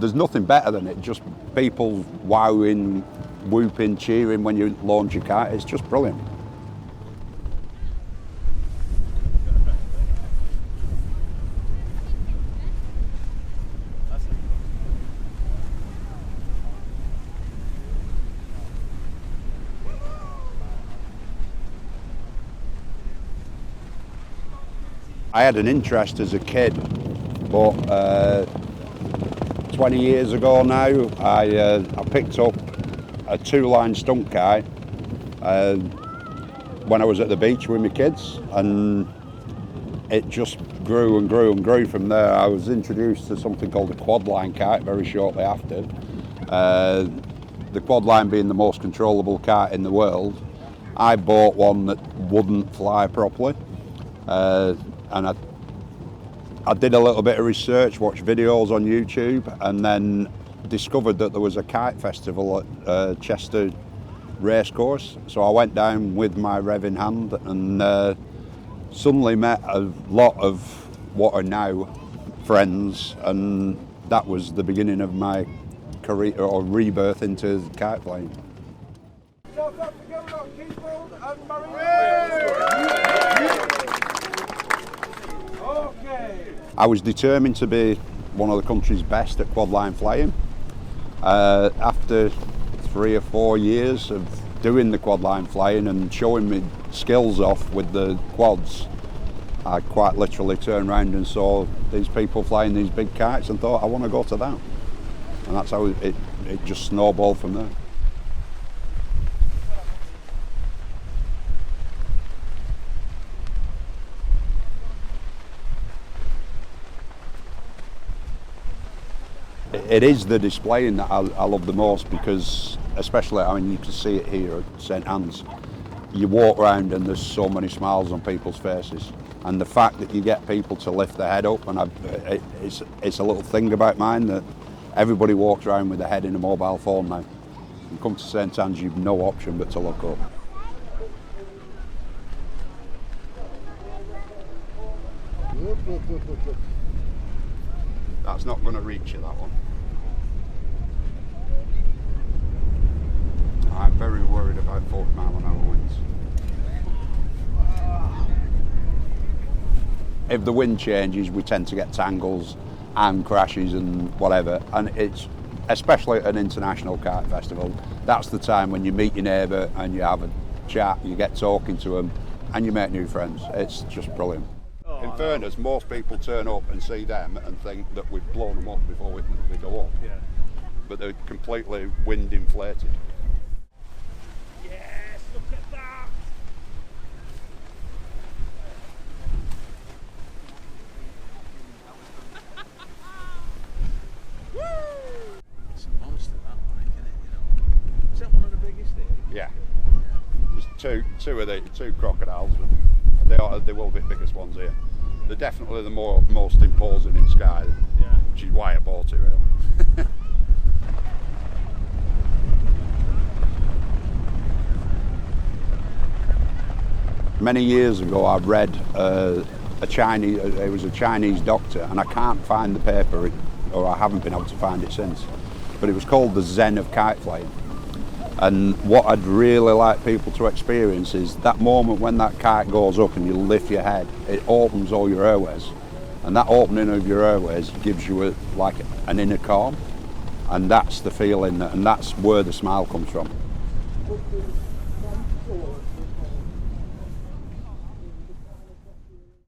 there's nothing better than it. Just people wowing, whooping, cheering when you launch your kite. It's just brilliant. I had an interest as a kid, but 20 years ago now, I picked up a two-line stunt kite when I was at the beach with my kids, and it just grew and grew and grew from there. I was introduced to something called a quad line kite very shortly after. The quad line being the most controllable kite in the world. I bought one that wouldn't fly properly. And I did a little bit of research, watched videos on YouTube, and then discovered that there was a kite festival at Chester Racecourse. So I went down with my rev in hand and suddenly met a lot of what are now friends, and that was the beginning of my career or rebirth into kite flying. I was determined to be one of the country's best at quad line flying. After 3 or 4 years of doing the quad line flying and showing me skills off with the quads, I quite literally turned around and saw these people flying these big kites and thought, I want to go to that. And that's how it just snowballed from there. It is the displaying that I love the most, because especially, I mean, you can see it here at St Anne's. You walk around and there's so many smiles on people's faces, and the fact that you get people to lift their head up, and it's a little thing about mine that everybody walks around with their head in a mobile phone now. You come to St Anne's, you've no option but to look up. That's not going to reach you, that one. I'm very worried about 40-mile-an-hour winds. If the wind changes, we tend to get tangles and crashes and whatever, and it's, especially at an international kite festival, that's the time when you meet your neighbour and you have a chat, you get talking to them, and you make new friends. It's just brilliant. In fairness, most people turn up and see them and think that we've blown them up before they go up. Yeah. But they're completely wind inflated. Yes, look at that! Woo! It's a monster, that bike, isn't it? You know? Is that one of the biggest here? Yeah. There's two crocodiles. They will be the biggest ones here. They're definitely the most imposing in Skye, yeah. Which is why I bought it, really. Many years ago, I read it was a Chinese doctor, and I can't find the paper, or I haven't been able to find it since, but it was called The Zen of Kite Flying. And what I'd really like people to experience is that moment when that kite goes up and you lift your head, it opens all your airways. And that opening of your airways gives you like an inner calm. And that's the feeling, and that's where the smile comes from.